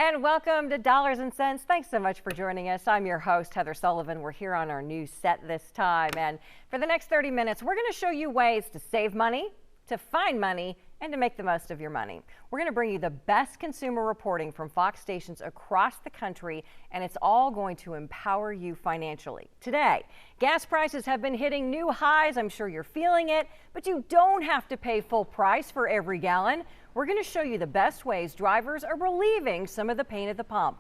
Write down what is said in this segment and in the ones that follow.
And welcome to Dollars and Cents. Thanks so much for joining us. I'm your host, Heather Sullivan. We're here on our new set this time. And for the next 30 minutes, we're going to show you ways to save money, to find money, and to make the most of your money. We're going to bring you the best consumer reporting from Fox stations across the country, and it's all going to empower you financially. Today, gas prices have been hitting new highs. I'm sure you're feeling it, but you don't have to pay full price for every gallon. We're going to show you the best ways drivers are relieving some of the pain at the pump.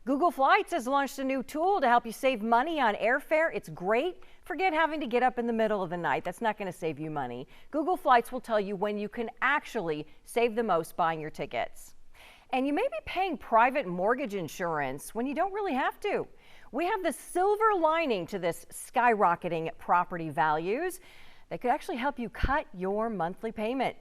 Google Flights has launched a new tool to help you save money on airfare. It's great. Forget having to get up in the middle of the night. That's not going to save you money. Google Flights will tell you when you can actually save the most buying your tickets. And you may be paying private mortgage insurance when you don't really have to. We have the silver lining to this skyrocketing property values that could actually help you cut your monthly payment.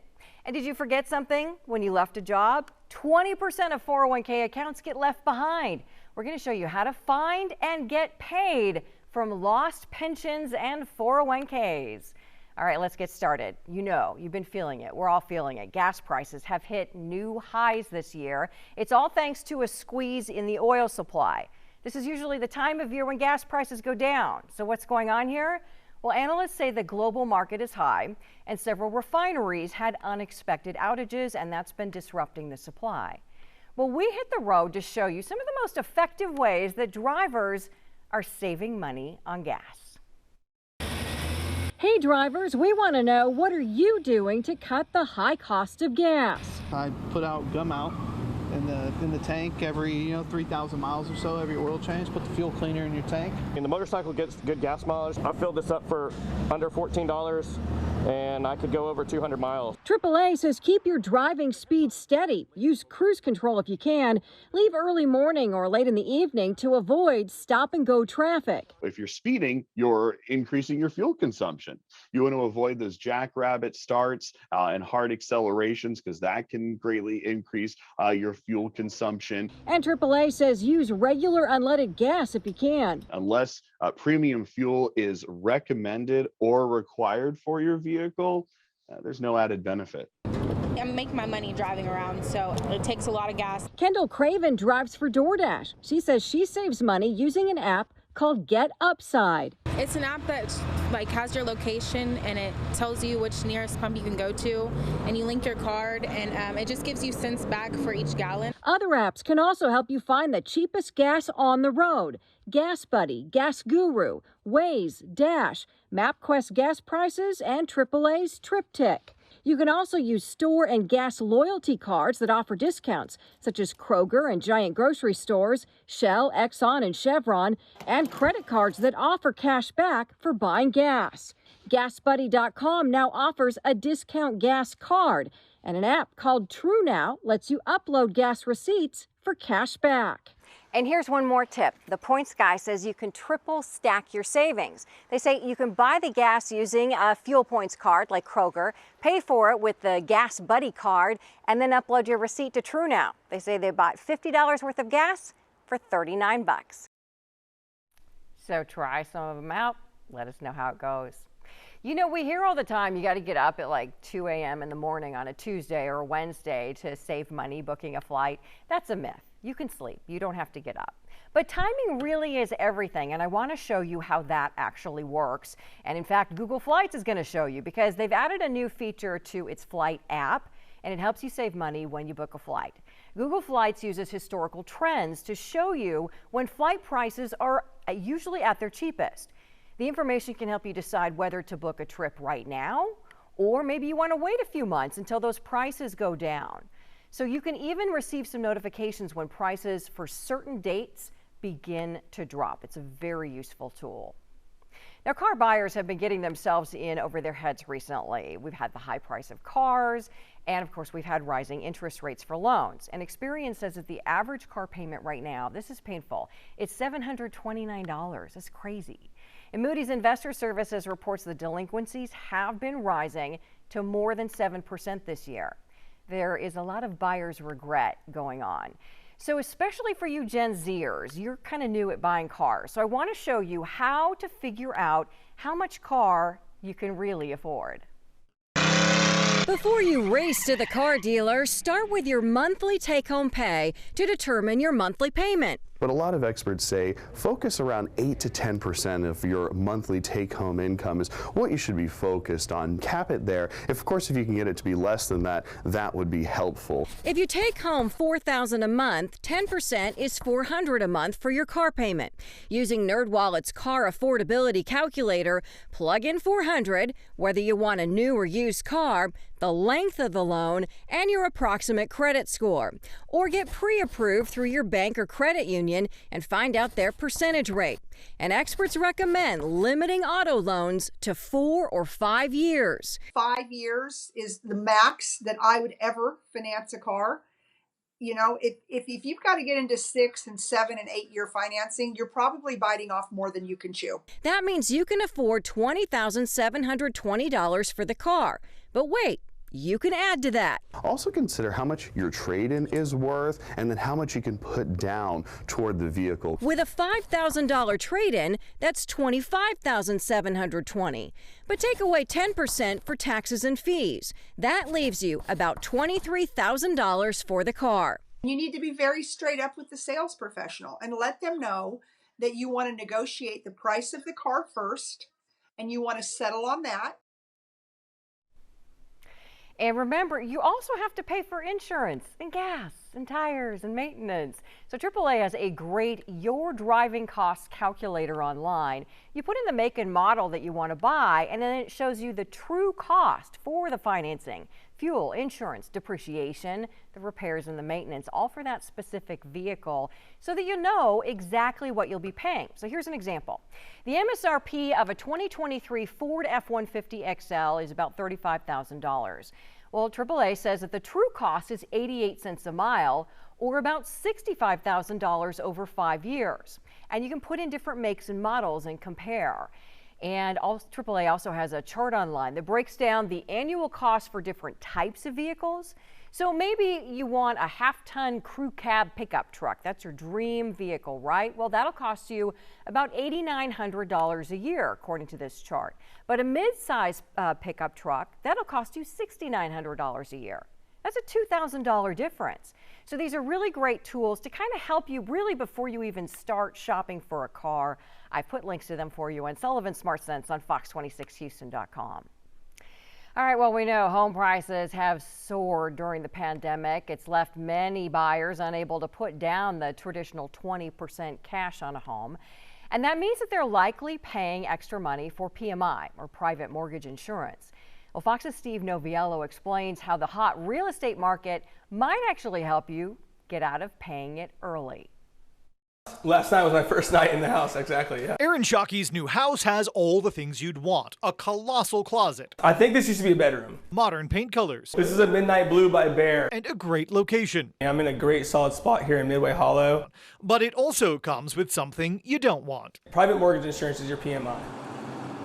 And did you forget something when you left a job? 20% of 401k accounts get left behind. We're going to show you how to find and get paid from lost pensions and 401ks. All right, let's get started. You know, you've been feeling it. We're all feeling it. Gas prices have hit new highs this year. It's all thanks to a squeeze in the oil supply. This is usually the time of year when gas prices go down. So what's going on here? Well, analysts say the global market is high and several refineries had unexpected outages, and that's been disrupting the supply. Well, we hit the road to show you some of the most effective ways that drivers are saving money on gas. Hey drivers, we want to know, what are you doing to cut the high cost of gas? I put out gum out in the tank every 3,000 miles or so, every oil change. Put the fuel cleaner in your tank. And the motorcycle gets good gas mileage. I filled this up for under $14 and I could go over 200 miles. AAA says keep your driving speed steady. Use cruise control if you can. Leave early morning or late in the evening to avoid stop and go traffic. If you're speeding, you're increasing your fuel consumption. You want to avoid those jackrabbit starts and hard accelerations, because that can greatly increase your fuel consumption. And AAA says use regular unleaded gas if you can. Unless premium fuel is recommended or required for your vehicle, there's no added benefit. I make my money driving around, so it takes a lot of gas. Kendall Craven drives for DoorDash. She says she saves money using an app called Get Upside. It's an app that has your location, and it tells you which nearest pump you can go to, and you link your card, and it just gives you cents back for each gallon. Other apps can also help you find the cheapest gas on the road. Gas Buddy, Gas Guru, Waze, Dash, MapQuest gas prices, and AAA's TripTick. You can also use store and gas loyalty cards that offer discounts, such as Kroger and giant grocery stores, Shell, Exxon, and Chevron, and credit cards that offer cash back for buying gas. GasBuddy.com now offers a discount gas card, and an app called TrueNow lets you upload gas receipts for cash back. And here's one more tip. The Points guy says you can triple stack your savings. They say you can buy the gas using a Fuel Points card like Kroger, pay for it with the Gas Buddy card, and then upload your receipt to TrueNow. They say they bought $50 worth of gas for $39. So try some of them out. Let us know how it goes. You know, we hear all the time you got to get up at like 2 a.m. in the morning on a Tuesday or a Wednesday to save money booking a flight. That's a myth. You can sleep. You don't have to get up. But timing really is everything, and I want to show you how that actually works. And in fact, Google Flights is going to show you, because they've added a new feature to its flight app, and it helps you save money when you book a flight. Google Flights uses historical trends to show you when flight prices are usually at their cheapest. The information can help you decide whether to book a trip right now, or maybe you want to wait a few months until those prices go down. So you can even receive some notifications when prices for certain dates begin to drop. It's a very useful tool. Now, car buyers have been getting themselves in over their heads recently. We've had the high price of cars, and of course, we've had rising interest rates for loans. And Experian says that the average car payment right now, this is painful, it's $729. That's crazy. And Moody's Investor Services reports the delinquencies have been rising to more than 7% this year. There is a lot of buyer's regret going on. So especially for you Gen Zers, you're kind of new at buying cars. So I want to show you how to figure out how much car you can really afford. Before you race to the car dealer, start with your monthly take-home pay to determine your monthly payment. But a lot of experts say focus around 8 to 10% of your monthly take-home income is what you should be focused on. Cap it there. Of course, if you can get it to be less than that, that would be helpful. If you take home $4,000 a month, 10% is $400 a month for your car payment. Using NerdWallet's car affordability calculator, plug in $400, whether you want a new or used car, the length of the loan, and your approximate credit score. Or get pre-approved through your bank or credit union and find out their percentage rate. And experts recommend limiting auto loans to 4 or 5 years. 5 years is the max that I would ever finance a car. You know, if you've got to get into 6 and 7 and 8 year financing, you're probably biting off more than you can chew. That means you can afford $20,720 for the car. But wait, you can add to that. Also consider how much your trade-in is worth and then how much you can put down toward the vehicle. With a $5,000 trade-in, that's $25,720. But take away 10% for taxes and fees. That leaves you about $23,000 for the car. You need to be very straight up with the sales professional and let them know that you want to negotiate the price of the car first and you want to settle on that. And remember, you also have to pay for insurance and gas and tires and maintenance. So AAA has a great Your Driving Costs calculator online. You put in the make and model that you want to buy, and then it shows you the true cost for the financing, fuel, insurance, depreciation, the repairs and the maintenance, all for that specific vehicle, so that you know exactly what you'll be paying. So here's an example. The MSRP of a 2023 Ford F-150 XL is about $35,000. Well, AAA says that the true cost is 88 cents a mile, or about $65,000 over 5 years. And you can put in different makes and models and compare. And AAA also has a chart online that breaks down the annual cost for different types of vehicles. So maybe you want a half-ton crew cab pickup truck. That's your dream vehicle, right? Well, that'll cost you about $8,900 a year, according to this chart. But a mid-size pickup truck, that'll cost you $6,900 a year. That's a $2,000 difference. So these are really great tools to kind of help you really before you even start shopping for a car. I put links to them for you on Sullivan Smart Sense on fox26houston.com. All right, well, we know home prices have soared during the pandemic. It's left many buyers unable to put down the traditional 20% cash on a home. And that means that they're likely paying extra money for PMI, or private mortgage insurance. Well, Fox's Steve Noviello explains how the hot real estate market might actually help you get out of paying it early. Last night was my first night in the house, exactly, yeah. Aaron Shockey's new house has all the things you'd want. A colossal closet. I think this used to be a bedroom. Modern paint colors. This is a midnight blue by Bear. And a great location. I'm in a great solid spot here in Midway Hollow. But it also comes with something you don't want. Private mortgage insurance is your PMI.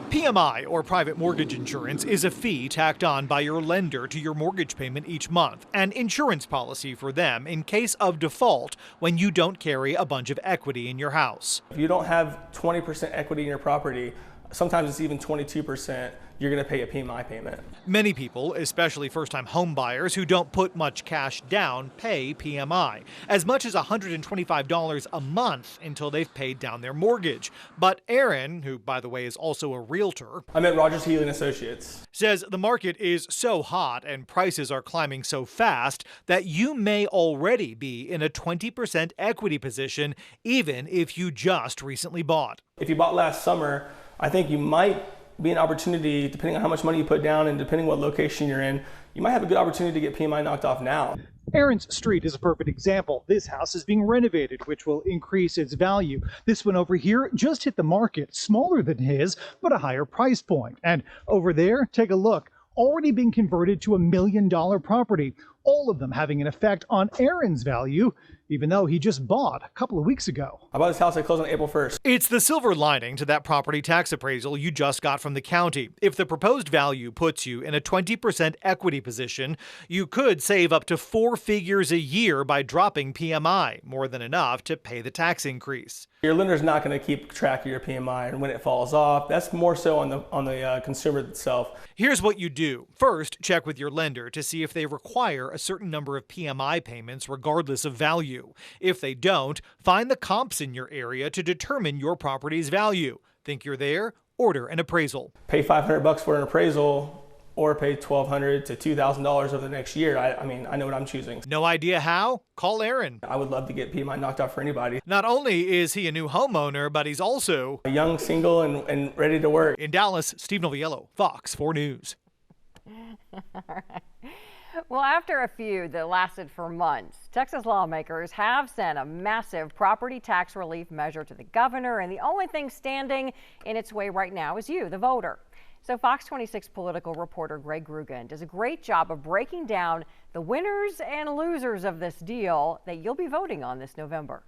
PMI, or private mortgage insurance, is a fee tacked on by your lender to your mortgage payment each month, an insurance policy for them in case of default when you don't carry a bunch of equity in your house. If you don't have 20% equity in your property, sometimes it's even 22%, you're going to pay a PMI payment. Many people, especially first-time home buyers who don't put much cash down, pay PMI, as much as $125 a month until they've paid down their mortgage. But Aaron, who by the way is also a realtor, I'm at Rogers Healy & Associates, says the market is so hot and prices are climbing so fast that you may already be in a 20% equity position even if you just recently bought. If you bought last summer, I think you might be an opportunity, depending on how much money you put down and depending what location you're in, you might have a good opportunity to get PMI knocked off now. Aaron's street is a perfect example. This house is being renovated, which will increase its value. This one over here just hit the market, smaller than his, but a higher price point. And over there, take a look, already being converted to $1 million property. all of them having an effect on Aaron's value, even though he just bought a couple of weeks ago. I bought this house, I closed on April 1st. It's the silver lining to that property tax appraisal you just got from the county. If the proposed value puts you in a 20% equity position, you could save up to 4 figures a year by dropping PMI, more than enough to pay the tax increase. Your lender's not going to keep track of your PMI and when it falls off. That's more so on the consumer itself. Here's what you do. First, check with your lender to see if they require a certain number of PMI payments regardless of value. If they don't, find the comps in your area to determine your property's value. Think you're there? Order an appraisal. Pay $500 for an appraisal or pay $1,200 to $2,000 over the next year. I mean, I know what I'm choosing. No idea how? Call Aaron. I would love to get PMI knocked off for anybody. Not only is he a new homeowner, but he's also a young, single, and ready to work. In Dallas, Steve Noviello, Fox 4 News. All right. Well, after a feud that lasted for months, Texas lawmakers have sent a massive property tax relief measure to the governor, and the only thing standing in its way right now is you, the voter. So Fox 26 political reporter Greg Grugan does a great job of breaking down the winners and losers of this deal that you'll be voting on this November.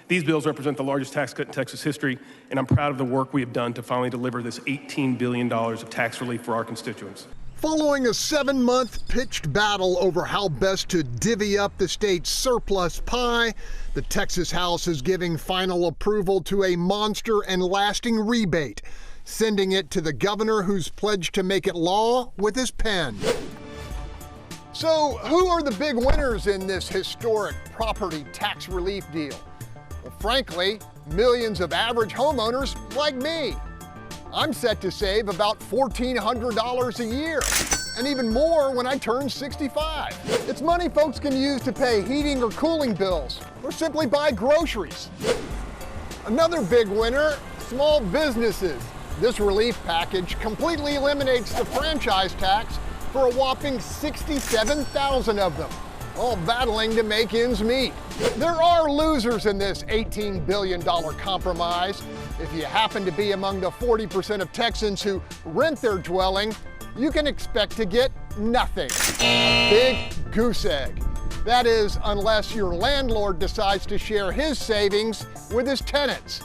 These bills represent the largest tax cut in Texas history, and I'm proud of the work we have done to finally deliver this $18 billion of tax relief for our constituents. Following a 7-month pitched battle over how best to divvy up the state's surplus pie, the Texas House is giving final approval to a monster and lasting rebate, sending it to the governor, who's pledged to make it law with his pen. So who are the big winners in this historic property tax relief deal? Well, frankly, millions of average homeowners like me. I'm set to save about $1,400 a year, and even more when I turn 65. It's money folks can use to pay heating or cooling bills, or simply buy groceries. Another big winner, small businesses. This relief package completely eliminates the franchise tax for a whopping 67,000 of them, all battling to make ends meet. There are losers in this $18 billion compromise. If you happen to be among the 40% of Texans who rent their dwelling, you can expect to get nothing. A big goose egg. That is, unless your landlord decides to share his savings with his tenants.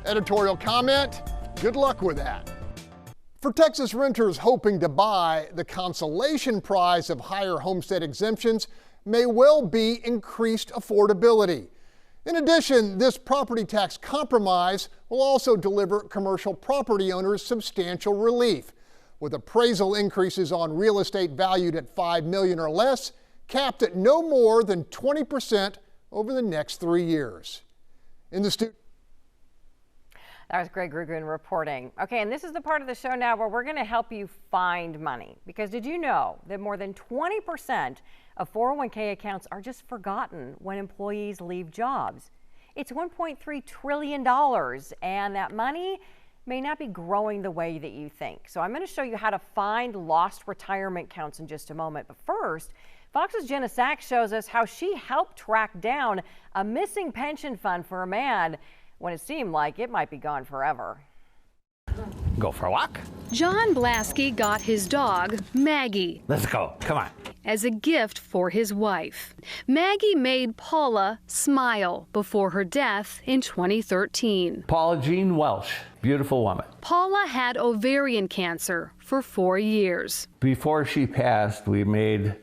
Editorial comment, good luck with that. For Texas renters hoping to buy, the consolation prize of higher homestead exemptions may well be increased affordability. In addition, this property tax compromise will also deliver commercial property owners substantial relief, with appraisal increases on real estate valued at $5 million or less, capped at no more than 20% over the next 3 years. In the studio. That was Greg Grugan reporting. Okay, and this is the part of the show now where we're going to help you find money. Because did you know that more than 20% of 401k accounts are just forgotten when employees leave jobs? It's $1.3 trillion, and that money may not be growing the way that you think. So I'm going to show you how to find lost retirement accounts in just a moment. But first, Fox's Jenna Sachs shows us how she helped track down a missing pension fund for a man when it seemed like it might be gone forever. Go for a walk. John Blasky got his dog, Maggie. Let's go. Come on. As a gift for his wife. Maggie made Paula smile before her death in 2013. Paula Jean Welsh, beautiful woman. Paula had ovarian cancer for 4 years. Before she passed, we made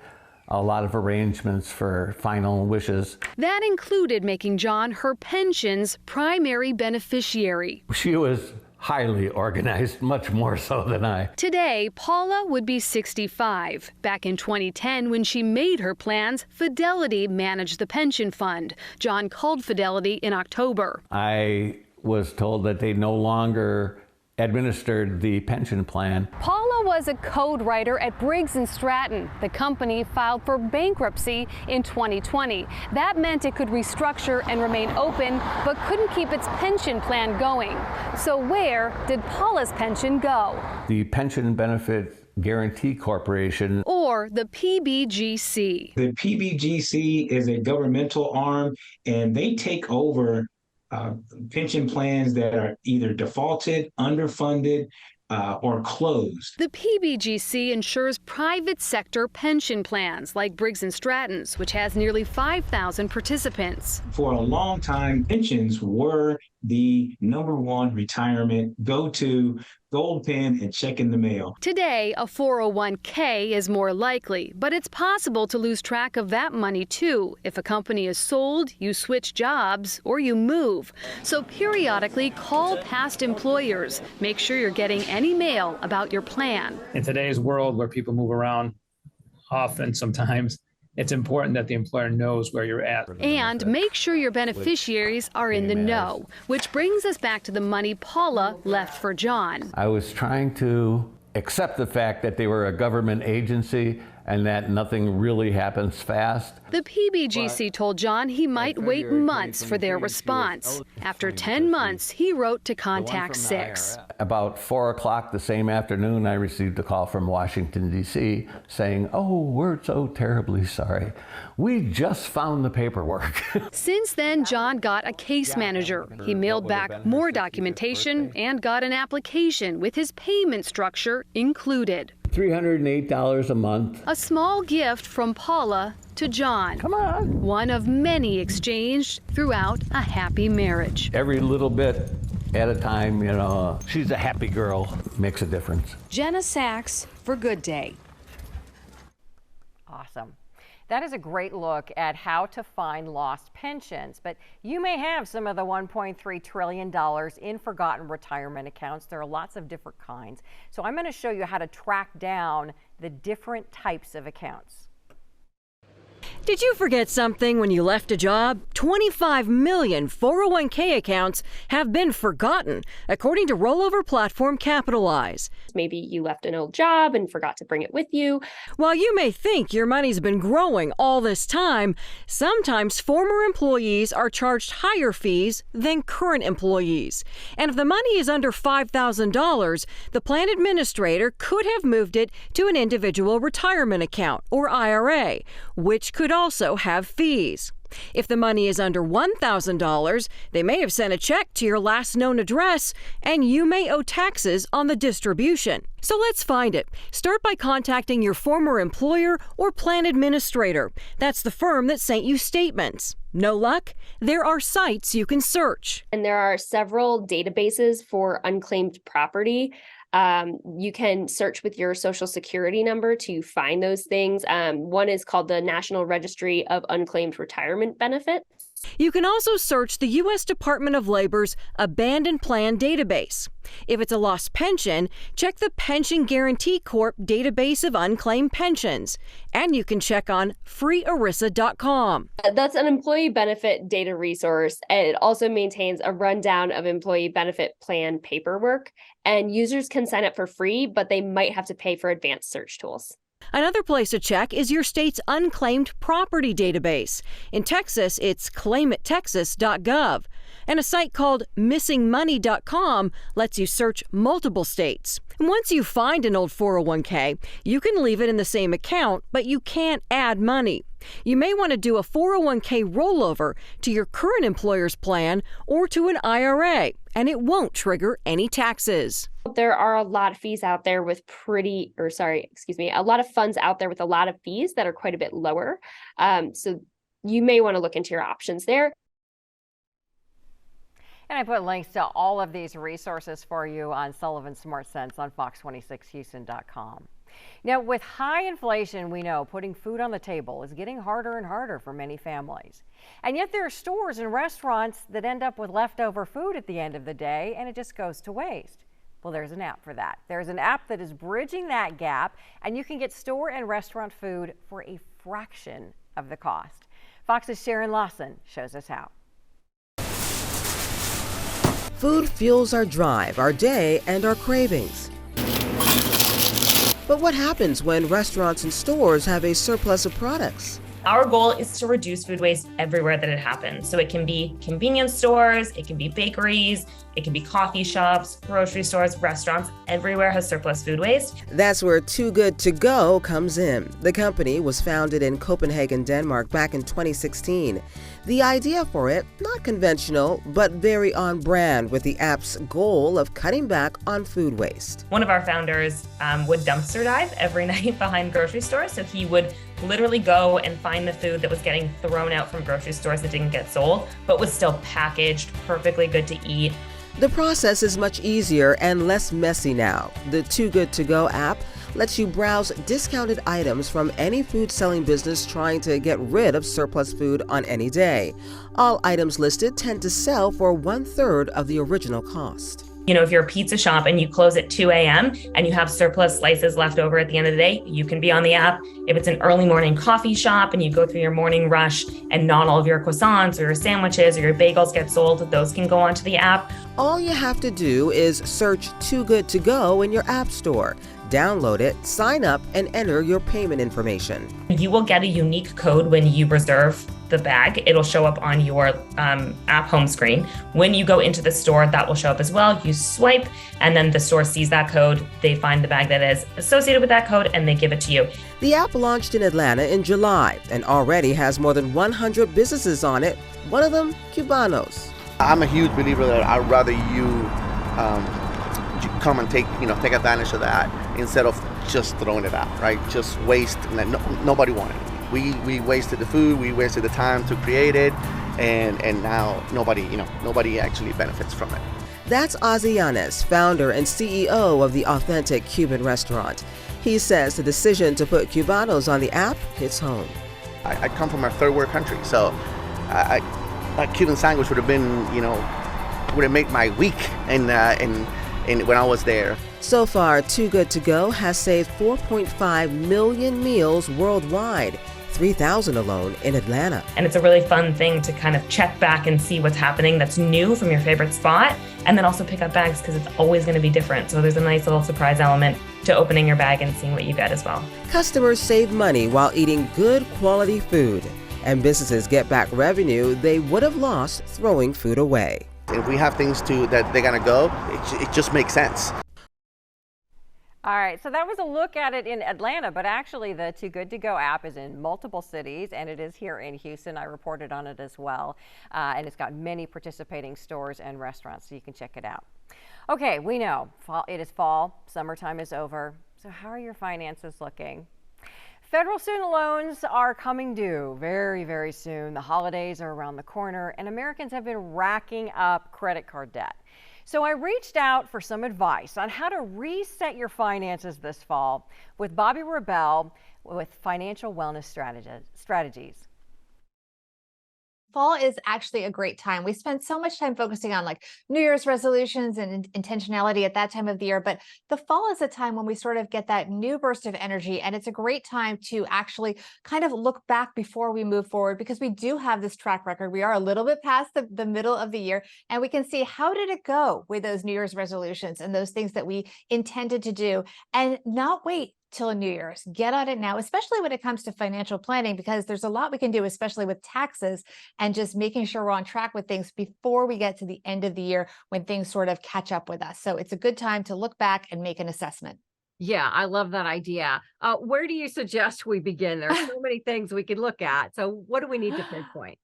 a lot of arrangements for final wishes. That included making John her pension's primary beneficiary. She was highly organized, much more so than I. Today, Paula would be 65. Back in 2010, when she made her plans, Fidelity managed the pension fund. John called Fidelity in October. I was told that they no longer administered the pension plan. Paula was a code writer at Briggs & Stratton. The company filed for bankruptcy in 2020. That meant it could restructure and remain open, but couldn't keep its pension plan going. So where did Paula's pension go? The Pension Benefit Guarantee Corporation, or the PBGC. The PBGC is a governmental arm, and they take over pension plans that are either defaulted, underfunded, or closed. The PBGC insures private sector pension plans like Briggs & Stratton's, which has nearly 5,000 participants. For a long time, pensions were the #1 retirement go-to, gold pen and check in the mail. Today, a 401k is more likely, but it's possible to lose track of that money too. If a company is sold, you switch jobs, or you move. So periodically call past employers. Make sure you're getting any mail about your plan. In today's world where people move around often, sometimes, it's important that the employer knows where you're at. And make sure your beneficiaries are in the know, which brings us back to the money Paula left for John. I was trying to accept the fact that they were a government agency and that nothing really happens fast. The PBGC told John he might wait months for their response. After 10 months, he wrote to Contact 6. About 4 o'clock the same afternoon, I received a call from Washington, D.C. saying, "Oh, we're so terribly sorry. We just found the paperwork." Since then, John got a case manager. He mailed back more documentation and got an application with his payment structure included. $308 a month. A small gift from Paula to John. Come on. One of many exchanged throughout a happy marriage. Every little bit at a time, you know, she's a happy girl, makes a difference. Jenna Sachs for Good Day. Awesome. That is a great look at how to find lost pensions, but you may have some of the $1.3 trillion in forgotten retirement accounts. There are lots of different kinds. So I'm going to show you how to track down the different types of accounts. Did you forget something when you left a job? 25 million 401k accounts have been forgotten, according to rollover platform Capitalize. Maybe you left an old job and forgot to bring it with you. While you may think your money's been growing all this time, sometimes former employees are charged higher fees than current employees. And if the money is under $5,000, the plan administrator could have moved it to an individual retirement account, or IRA, which could also have fees. If the money is under $1,000, they may have sent a check to your last known address, and you may owe taxes on the distribution. So let's find it. Start by contacting your former employer or plan administrator. That's the firm that sent you statements. No luck? There are sites you can search. And there are several databases for unclaimed property. You can search with your social security number to find those things. One is called the National Registry of Unclaimed Retirement Benefits. You can also search the U.S. Department of Labor's Abandoned Plan database. If it's a lost pension, check the Pension Guarantee Corp database of unclaimed pensions. And you can check on freearisa.com. That's an employee benefit data resource. It also maintains a rundown of employee benefit plan paperwork. And users can sign up for free, but they might have to pay for advanced search tools. Another place to check is your state's unclaimed property database. In Texas, it's claimittexas.gov. And a site called missingmoney.com lets you search multiple states. And once you find an old 401k, you can leave it in the same account, but you can't add money. You may want to do a 401k rollover to your current employer's plan or to an IRA, and it won't trigger any taxes. There are a lot of fees out there with a lot of funds out there with a lot of fees that are quite a bit lower. So you may want to look into your options there. And I put links to all of these resources for you on Sullivan Smart Sense on fox26houston.com. Now, with high inflation, we know putting food on the table is getting harder and harder for many families. And yet there are stores and restaurants that end up with leftover food at the end of the day, and it just goes to waste. Well, there's an app for that. There's an app that is bridging that gap, and you can get store and restaurant food for a fraction of the cost. Fox's Sharon Lawson shows us how. Food fuels our drive, our day, and our cravings. But what happens when restaurants and stores have a surplus of products? Our goal is to reduce food waste everywhere that it happens. So it can be convenience stores, it can be bakeries, it can be coffee shops, grocery stores, restaurants. Everywhere has surplus food waste. That's where Too Good To Go comes in. The company was founded in Copenhagen, Denmark back in 2016. The idea for it, not conventional, but very on brand with the app's goal of cutting back on food waste. One of our founders would dumpster dive every night behind grocery stores. So he would literally go and find the food that was getting thrown out from grocery stores that didn't get sold, but was still packaged, perfectly good to eat. The process is much easier and less messy now. The Too Good To Go app lets you browse discounted items from any food selling business trying to get rid of surplus food on any day. All items listed tend to sell for 1/3 of the original cost. You know, if you're a pizza shop and you close at 2 a.m. and you have surplus slices left over at the end of the day, you can be on the app. If it's an early morning coffee shop and you go through your morning rush and not all of your croissants or your sandwiches or your bagels get sold, those can go onto the app. All you have to do is search Too Good To Go in your app store. Download it, sign up, and enter your payment information. You will get a unique code when you reserve the bag. It'll show up on your app home screen. When you go into the store, that will show up as well. You swipe, and then the store sees that code. They find the bag that is associated with that code, and they give it to you. The app launched in Atlanta in July and already has more than 100 businesses on it, one of them Cubanos. I'm a huge believer that I'd rather you come and take advantage of that instead of just throwing it out, right? Just waste. Nobody wanted it. We wasted the food, we wasted the time to create it, and now nobody actually benefits from it. That's Ozzy Yanez, founder and CEO of the Authentic Cuban Restaurant. He says the decision to put Cubanos on the app hits home. I come from a third world country, so a Cuban sandwich would have been, would have made my week, and when I was there. So far, Too Good To Go has saved 4.5 million meals worldwide, 3,000 alone in Atlanta. And it's a really fun thing to kind of check back and see what's happening that's new from your favorite spot, and then also pick up bags because it's always going to be different. So there's a nice little surprise element to opening your bag and seeing what you get as well. Customers save money while eating good quality food, and businesses get back revenue they would have lost throwing food away. If we have things that they're gonna go, it just makes sense. All right, so that was a look at it in Atlanta, but actually the Too Good To Go app is in multiple cities, and it is here in Houston. I reported on it as well, and it's got many participating stores and restaurants, so you can check it out. Okay, we know it is fall, summertime is over, so how are your finances looking? Federal student loans are coming due very, very soon. The holidays are around the corner, and Americans have been racking up credit card debt. So I reached out for some advice on how to reset your finances this fall with Bobby Rebell with Financial Wellness Strategies. Fall is actually a great time. We spend so much time focusing on like New Year's resolutions and intentionality at that time of the year, but the fall is a time when we sort of get that new burst of energy, and it's a great time to actually kind of look back before we move forward, because we do have this track record. We are a little bit past the middle of the year, and we can see how did it go with those New Year's resolutions and those things that we intended to do, and not wait till New Year's. Get on it now, especially when it comes to financial planning, because there's a lot we can do, especially with taxes and just making sure we're on track with things before we get to the end of the year when things sort of catch up with us. So it's a good time to look back and make an assessment. Yeah, I love that idea. Where do you suggest we begin? There's so many things we could look at. So what do we need to pinpoint?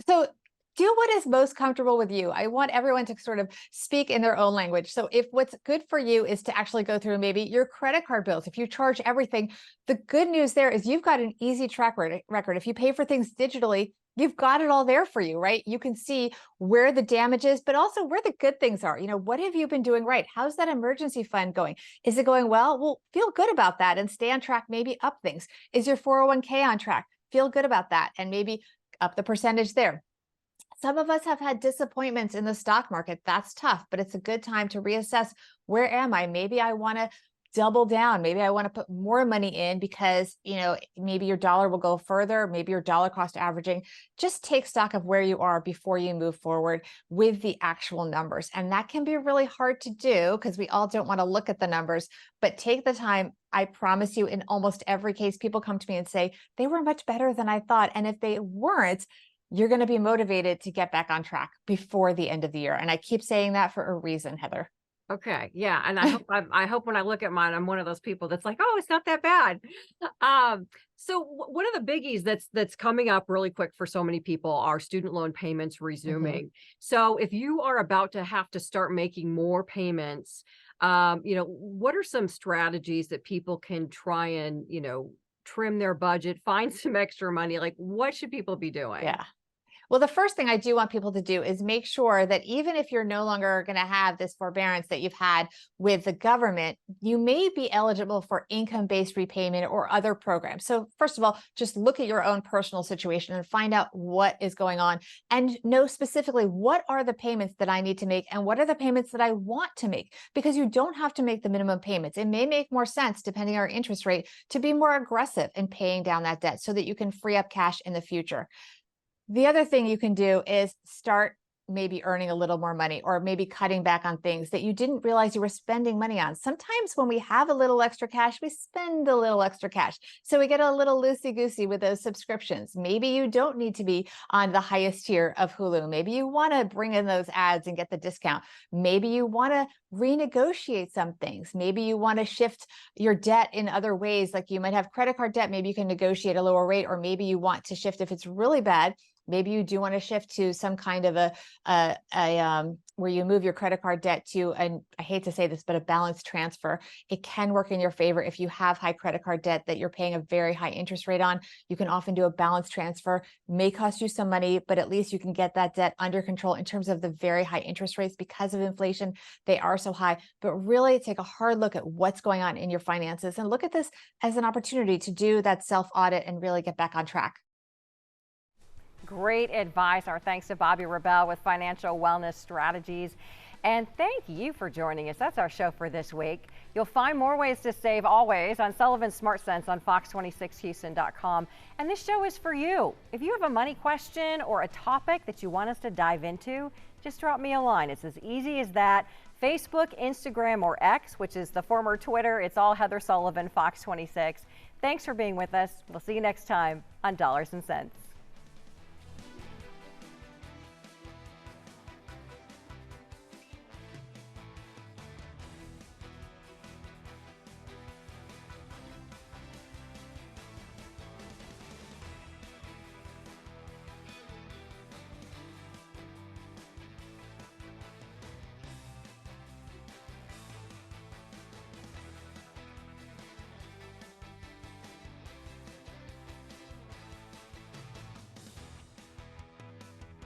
So do what is most comfortable with you. I want everyone to sort of speak in their own language. So if what's good for you is to actually go through maybe your credit card bills, if you charge everything, the good news there is you've got an easy track record. If you pay for things digitally, you've got it all there for you, right? You can see where the damage is, but also where the good things are. What have you been doing right? How's that emergency fund going? Is it going well? Well, feel good about that and stay on track, maybe up things. Is your 401k on track? Feel good about that and maybe up the percentage there. Some of us have had disappointments in the stock market. That's tough, but it's a good time to reassess, where am I? Maybe I want to double down. Maybe I want to put more money in because, you know, maybe your dollar will go further, maybe your dollar cost averaging. Just take stock of where you are before you move forward with the actual numbers. And that can be really hard to do because we all don't want to look at the numbers, but take the time. I promise you, in almost every case, people come to me and say, they were much better than I thought. And if they weren't, you're going to be motivated to get back on track before the end of the year. And I keep saying that for a reason, Heather. Okay, yeah, and I hope when I look at mine, I'm one of those people that's like, oh, it's not that bad. So one of the biggies that's coming up really quick for so many people are student loan payments resuming. So if you are about to have to start making more payments, you know, what are some strategies that people can try and, you know, trim their budget, find some extra money? Like, what should people be doing? Yeah. Well, the first thing I do want people to do is make sure that even if you're no longer going to have this forbearance that you've had with the government, you may be eligible for income-based repayment or other programs. So first of all, just look at your own personal situation and find out what is going on and know specifically what are the payments that I need to make and what are the payments that I want to make, because you don't have to make the minimum payments. It may make more sense, depending on your interest rate, to be more aggressive in paying down that debt so that you can free up cash in the future. The other thing you can do is start maybe earning a little more money, or maybe cutting back on things that you didn't realize you were spending money on. Sometimes when we have a little extra cash, we spend a little extra cash. So we get a little loosey-goosey with those subscriptions. Maybe you don't need to be on the highest tier of Hulu. Maybe you want to bring in those ads and get the discount. Maybe you want to renegotiate some things. Maybe you want to shift your debt in other ways. Like you might have credit card debt. Maybe you can negotiate a lower rate, or maybe you want to shift if it's really bad. Maybe you do want to shift to some kind of where you move your credit card debt to, and I hate to say this, but a balance transfer. It can work in your favor if you have high credit card debt that you're paying a very high interest rate on. You can often do a balance transfer. May cost you some money, but at least you can get that debt under control in terms of the very high interest rates because of inflation. They are so high, but really take a hard look at what's going on in your finances and look at this as an opportunity to do that self-audit and really get back on track. Great advice. Our thanks to Bobbi Rebell with Financial Wellness Strategies. And thank you for joining us. That's our show for this week. You'll find more ways to save always on Sullivan's Smart Sense on fox26houston.com. And this show is for you. If you have a money question or a topic that you want us to dive into, just drop me a line. It's as easy as that. Facebook, Instagram, or X, which is the former Twitter. It's all Heather Sullivan, Fox 26. Thanks for being with us. We'll see you next time on Dollars and Cents.